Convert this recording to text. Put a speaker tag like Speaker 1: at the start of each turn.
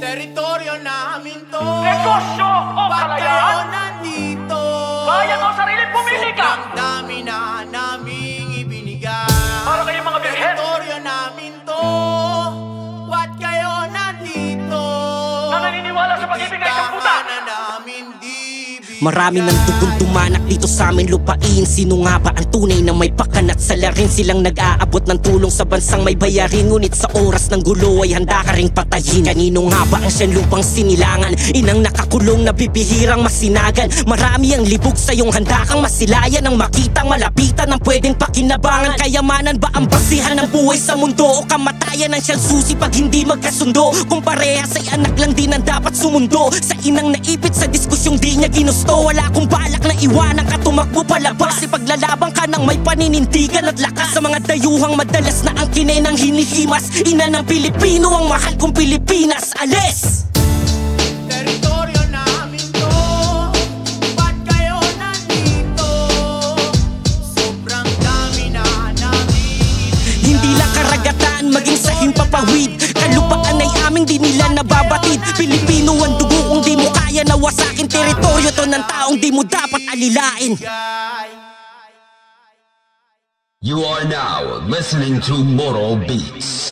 Speaker 1: Teritoryo namin to.
Speaker 2: Negosyo o
Speaker 1: Ba't kayo
Speaker 2: kalayaan?
Speaker 1: nandito?
Speaker 2: Kaya mo sarili pumili ka.
Speaker 1: Sobrang dami na naming ibinigay.
Speaker 2: Para kayong mga birhen.
Speaker 1: Teritoryo namin to. Ba't kayo nandito?
Speaker 2: Na naniniwala sa pag-ibig ay isang puta.
Speaker 1: Ipistahan na namin dibig.
Speaker 3: Marami ng dugong tumanak dito sa amin lupain. Sino nga ba ang tunay na may pakanat sa larin? Silang nag-aabot ng tulong sa bansang may bayarin. Ngunit sa oras ng gulo ay handa ka ring patayin. Kanino nga ba ang siyang lupang sinilangan? Inang nakakulong na bibihirang masinagan. Marami ang libog sa iyong handa kang masilayan. Ang makitang malapitan ng pwedeng pakinabangan. Kayamanan ba ang basihan ng buhay sa mundo? O kamatayan ang siyang susi pag hindi magkasundo? Kung parehas ay anak lang din ang dapat sumundo. Sa inang naipit sa diskusyong di niya ginusto. Wala akong balak na iwanan ka, tumakbo palabas. Ipaglalaban ka ng may paninindigan at lakas. Sa mga dayuhang madalas na ang kinenang hinihimas. Ina ng Pilipino ang mahal kong Pilipinas. Alis!
Speaker 1: Teritoryo namin to. Ba't kayo nandito? Sobrang dami na namin.
Speaker 3: Hindi lang karagatan, maging sa himpapawid. Kalupaan ay aming di nila nababatid. Pilipino ang dugo kung di mo kaya nawasakin. Teritoryo to ng taong di mo dapat alilain.
Speaker 4: You are now listening to Moro Beats.